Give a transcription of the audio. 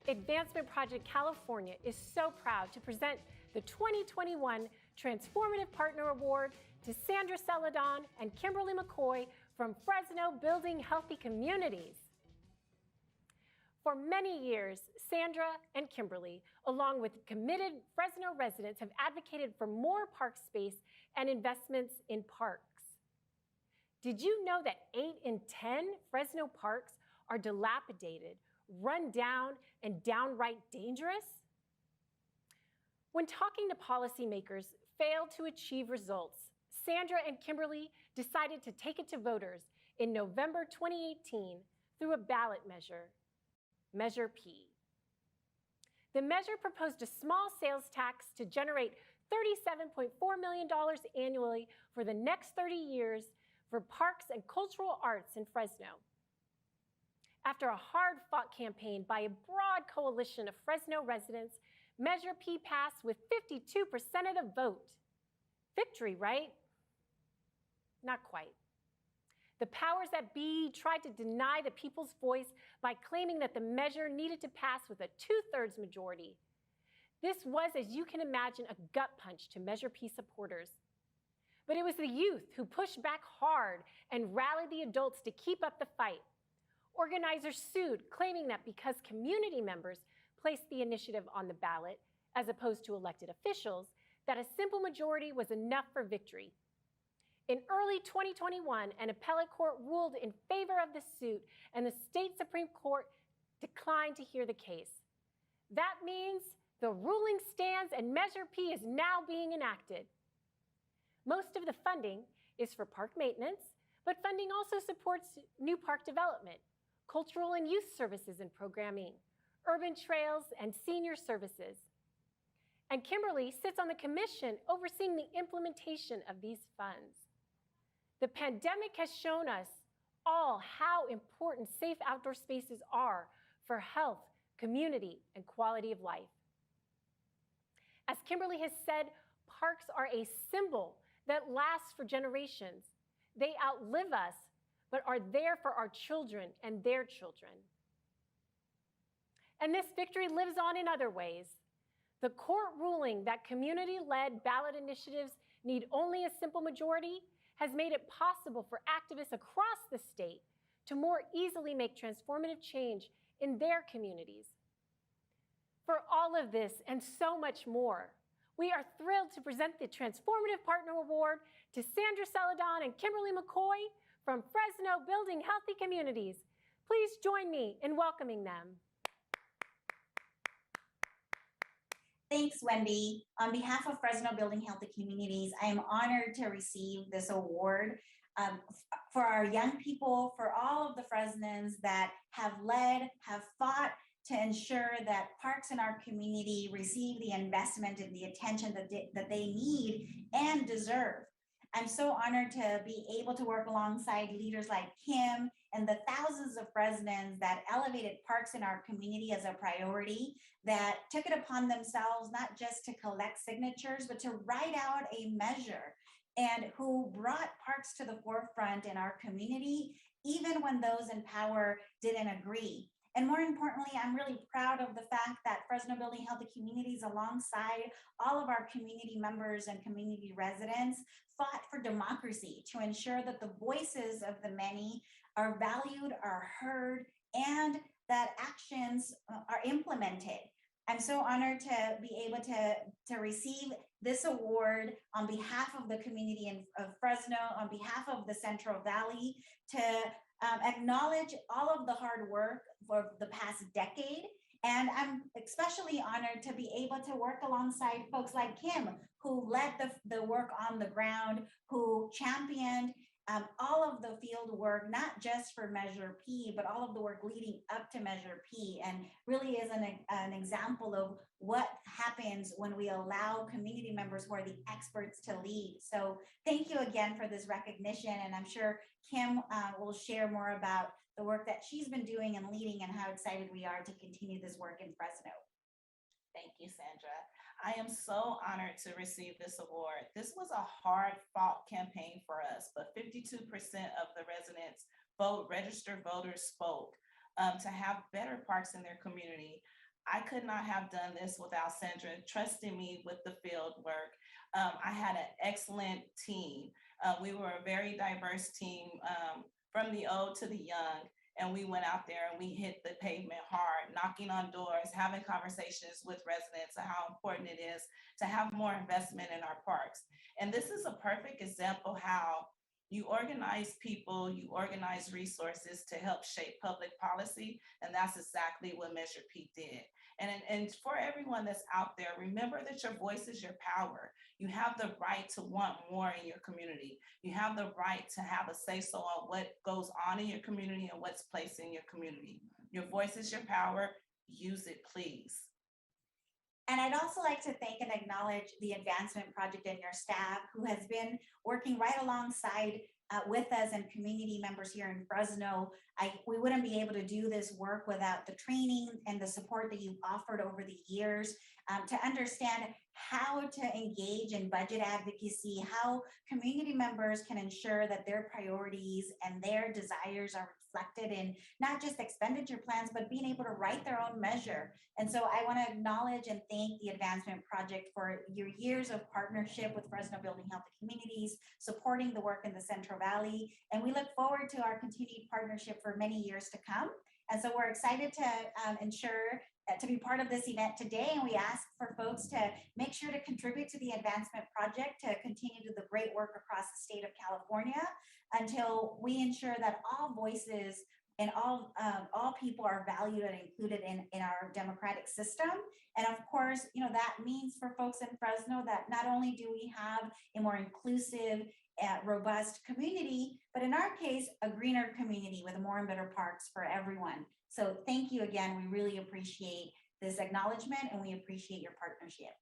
Advancement Project California is so proud to present the 2021 Transformative Partner Award to Sandra Celedon and Kimberly McCoy from Fresno Building Healthy Communities. For many years, Sandra and Kimberly, along with committed Fresno residents, have advocated for more park space and investments in parks. Did you know that 8 in 10 Fresno parks are dilapidated, run down, and downright dangerous? When talking to policymakers fail to achieve results, Sandra and Kimberly decided to take it to voters in November 2018 through a ballot measure, Measure P. The measure proposed a small sales tax to generate $37.4 million annually for the next 30 years for parks and cultural arts in Fresno. After a hard-fought campaign by a broad coalition of Fresno residents, Measure P passed with 52% of the vote. Victory, right? Not quite. The powers that be tried to deny the people's voice by claiming that the measure needed to pass with a 2/3 majority. This was, as you can imagine, a gut punch to Measure P supporters. But it was the youth who pushed back hard and rallied the adults to keep up the fight. Organizers sued, claiming that because community members placed the initiative on the ballot, as opposed to elected officials, that a simple majority was enough for victory. In early 2021, an appellate court ruled in favor of the suit, and the state Supreme Court declined to hear the case. That means the ruling stands and Measure P is now being enacted. Most of the funding is for park maintenance, but funding also supports new park development, cultural and youth services and programming, urban trails, and senior services. And Kimberly sits on the commission overseeing the implementation of these funds. The pandemic has shown us all how important safe outdoor spaces are for health, community, and quality of life. As Kimberly has said, parks are a symbol that lasts for generations. They outlive us, but are there for our children and their children. And this victory lives on in other ways. The court ruling that community-led ballot initiatives need only a simple majority has made it possible for activists across the state to more easily make transformative change in their communities. For all of this and so much more, we are thrilled to present the Transformative Partner Award to Sandra Celedon and Kimberly McCoy from Fresno Building Healthy Communities. Please join me in welcoming them. Thanks, Wendy. On behalf of Fresno Building Healthy Communities, I am honored to receive this award for our young people, for all of the Fresnans that have led, have fought to ensure that parks in our community receive the investment and the attention that they need and deserve. I'm so honored to be able to work alongside leaders like Kim and the thousands of Fresnans that elevated parks in our community as a priority, that took it upon themselves not just to collect signatures, but to write out a measure, and who brought parks to the forefront in our community, even when those in power didn't agree. And more importantly, I'm really proud of the fact that Fresno Building Healthy Communities, alongside all of our community members and community residents, fought for democracy to ensure that the voices of the many are valued, are heard, and that actions are implemented. I'm so honored to be able to receive this award on behalf of the community of Fresno, on behalf of the Central Valley, to acknowledge all of the hard work for the past decade. And I'm especially honored to be able to work alongside folks like Kim, who led the work on the ground, who championed all of the field work, not just for Measure P, but all of the work leading up to Measure P, and really is an example of what happens when we allow community members who are the experts to lead. So thank you again for this recognition, and I'm sure Kim will share more about the work that she's been doing and leading and how excited we are to continue this work in Fresno. Thank you, Sandra. I am so honored to receive this award. This was a hard-fought campaign for us, but 52% of the residents, registered voters spoke to have better parks in their community. I could not have done this without Sandra trusting me with the field work. I had an excellent team. We were a very diverse team, from the old to the young. And we went out there and we hit the pavement hard, knocking on doors, having conversations with residents of how important it is to have more investment in our parks. And this is a perfect example how you organize people, you organize resources to help shape public policy. And that's exactly what Measure P did. And for everyone that's out there, remember that your voice is your power. You have the right to want more in your community. You have the right to have a say-so on what goes on in your community and what's placed in your community. Your voice is your power. Use it, please. And I'd also like to thank and acknowledge the Advancement Project and your staff who has been working right alongside with us and community members here in Fresno. We wouldn't be able to do this work without the training and the support that you've offered over the years to understand how to engage in budget advocacy, how community members can ensure that their priorities and their desires are reflected in not just expenditure plans, but being able to write their own measure. And so I want to acknowledge and thank the Advancement Project for your years of partnership with Fresno Building Healthy Communities, supporting the work in the Central Valley. And we look forward to our continued partnership for many years to come. And so we're excited to be part of this event today. And we ask for folks to make sure to contribute to the Advancement Project to continue to do the great work across the state of California until we ensure that all voices and all people are valued and included in our democratic system. And of course, that means for folks in Fresno that not only do we have a more inclusive, robust community, but in our case, a greener community with more and better parks for everyone. So thank you again. We really appreciate this acknowledgement and we appreciate your partnership.